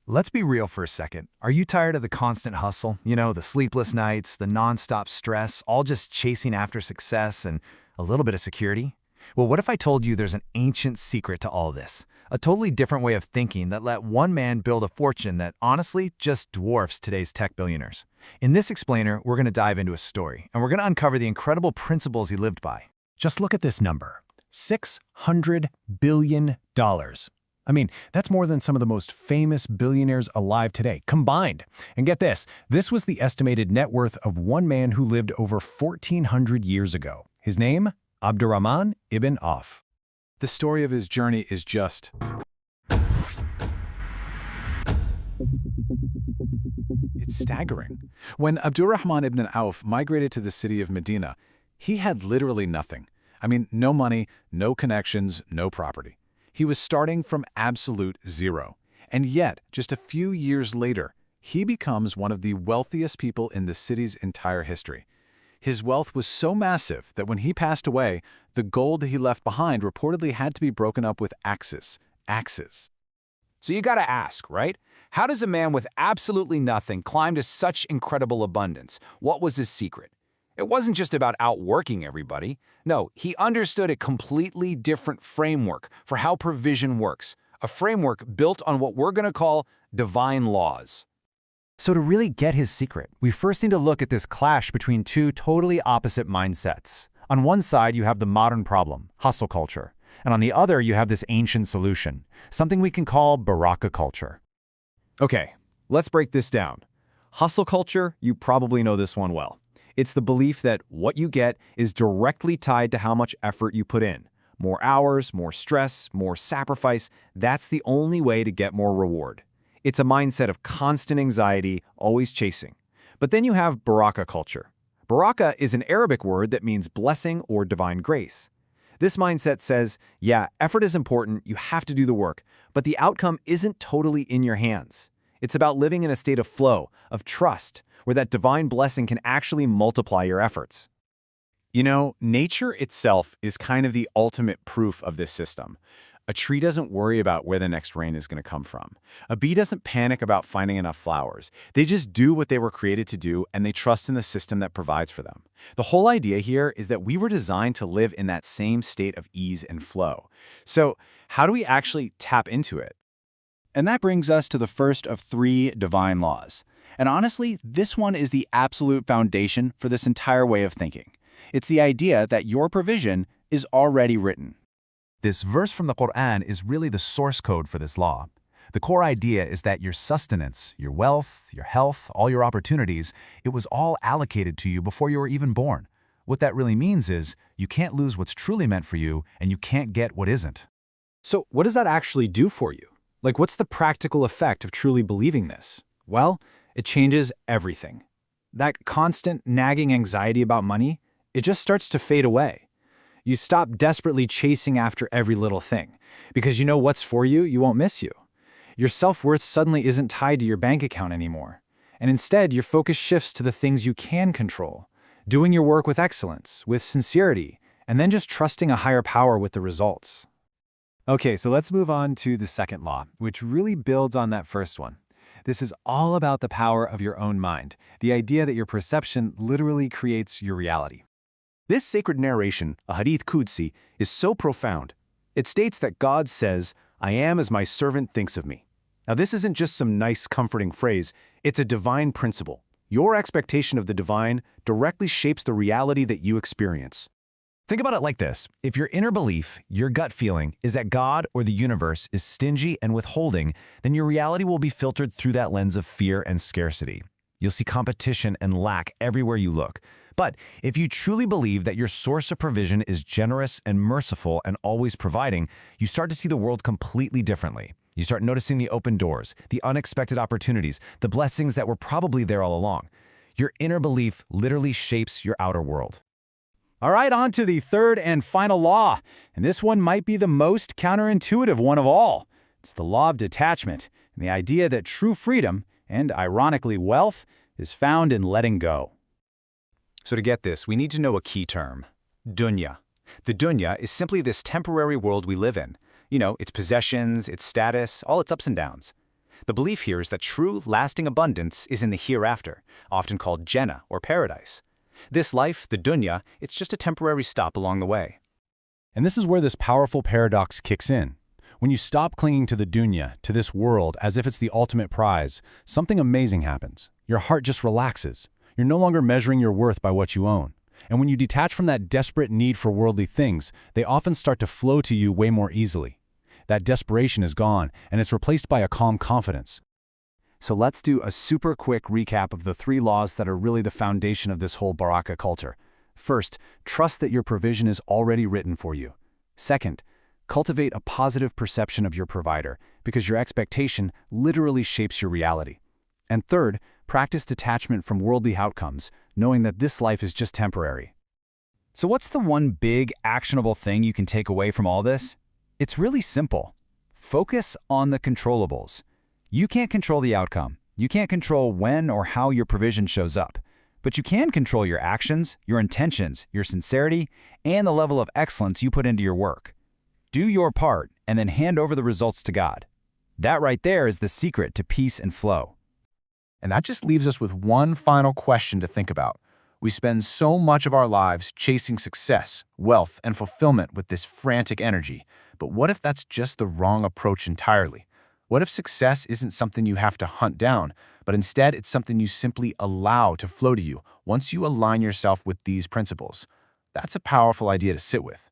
Let's be real for a second. Are you tired of the constant hustle? The sleepless nights, the nonstop stress, all just chasing after success and a little bit of security? Well, what if I told you there's an ancient secret to all this? A totally different way of thinking that let one man build a fortune that honestly just dwarfs today's tech billionaires. In this explainer, we're going to dive into a story, and we're going to uncover the incredible principles he lived by. Just look at this number, $600 billion. That's more than some of the most famous billionaires alive today, combined. And get this was the estimated net worth of one man who lived over 1,400 years ago. His name? Abdurrahman Ibn Auf. The story of his journey is just... It's staggering. When Abdurrahman Ibn Auf migrated to the city of Medina, he had literally nothing. No money, no connections, no property. He was starting from absolute zero. And yet, just a few years later, he becomes one of the wealthiest people in the city's entire history. His wealth was so massive that when he passed away, the gold he left behind reportedly had to be broken up with axes. So you gotta ask, right? How does a man with absolutely nothing climb to such incredible abundance? What was his secret? It wasn't just about outworking everybody. No, he understood a completely different framework for how provision works, a framework built on what we're going to call divine laws. So to really get his secret, we first need to look at this clash between two totally opposite mindsets. On one side, you have the modern problem, hustle culture, and on the other, you have this ancient solution, something we can call baraka culture. Okay, let's break this down. Hustle culture, you probably know this one well. It's the belief that what you get is directly tied to how much effort you put in. More hours, more stress, more sacrifice, that's the only way to get more reward. It's a mindset of constant anxiety, always chasing. But then you have baraka culture. Baraka is an Arabic word that means blessing or divine grace. This mindset says, yeah, effort is important, you have to do the work, but the outcome isn't totally in your hands. It's about living in a state of flow, of trust, where that divine blessing can actually multiply your efforts. Nature itself is kind of the ultimate proof of this system. A tree doesn't worry about where the next rain is going to come from. A bee doesn't panic about finding enough flowers. They just do what they were created to do, and they trust in the system that provides for them. The whole idea here is that we were designed to live in that same state of ease and flow. So, how do we actually tap into it? And that brings us to the first of 3 divine laws. And honestly, this one is the absolute foundation for this entire way of thinking. It's the idea that your provision is already written. This verse from the Quran is really the source code for this law. The core idea is that your sustenance, your wealth, your health, all your opportunities, it was all allocated to you before you were even born. What that really means is you can't lose what's truly meant for you, and you can't get what isn't. So what does that actually do for you? What's the practical effect of truly believing this? Well, it changes everything. That constant nagging anxiety about money, it just starts to fade away. You stop desperately chasing after every little thing, because you know what's for you, you won't miss you. Your self-worth suddenly isn't tied to your bank account anymore, and instead your focus shifts to the things you can control, doing your work with excellence, with sincerity, and then just trusting a higher power with the results. Okay, so let's move on to the second law, which really builds on that first one. This is all about the power of your own mind, the idea that your perception literally creates your reality. This sacred narration, a hadith Qudsi, is so profound. It states that God says, "I am as my servant thinks of me." Now this isn't just some nice, comforting phrase, it's a divine principle. Your expectation of the divine directly shapes the reality that you experience. Think about it like this. If your inner belief, your gut feeling, is that God or the universe is stingy and withholding, then your reality will be filtered through that lens of fear and scarcity. You'll see competition and lack everywhere you look. But if you truly believe that your source of provision is generous and merciful and always providing, you start to see the world completely differently. You start noticing the open doors, the unexpected opportunities, the blessings that were probably there all along. Your inner belief literally shapes your outer world. All right, on to the third and final law, and this one might be the most counterintuitive one of all. It's the law of detachment, and the idea that true freedom, and ironically wealth, is found in letting go. So to get this, we need to know a key term, dunya. The dunya is simply this temporary world we live in. Its possessions, its status, all its ups and downs. The belief here is that true, lasting abundance is in the hereafter, often called Jannah or paradise. This life, the dunya, it's just a temporary stop along the way. And this is where this powerful paradox kicks in. When you stop clinging to the dunya, to this world, as if it's the ultimate prize, something amazing happens. Your heart just relaxes. You're no longer measuring your worth by what you own. And when you detach from that desperate need for worldly things, they often start to flow to you way more easily. That desperation is gone, and it's replaced by a calm confidence. So let's do a super quick recap of the 3 laws that are really the foundation of this whole baraka culture. First, trust that your provision is already written for you. Second, cultivate a positive perception of your provider, because your expectation literally shapes your reality. And third, practice detachment from worldly outcomes, knowing that this life is just temporary. So what's the one big, actionable thing you can take away from all this? It's really simple. Focus on the controllables. You can't control the outcome. You can't control when or how your provision shows up. But you can control your actions, your intentions, your sincerity, and the level of excellence you put into your work. Do your part, and then hand over the results to God. That right there is the secret to peace and flow. And that just leaves us with one final question to think about. We spend so much of our lives chasing success, wealth, and fulfillment with this frantic energy. But what if that's just the wrong approach entirely? What if success isn't something you have to hunt down, but instead it's something you simply allow to flow to you once you align yourself with these principles? That's a powerful idea to sit with.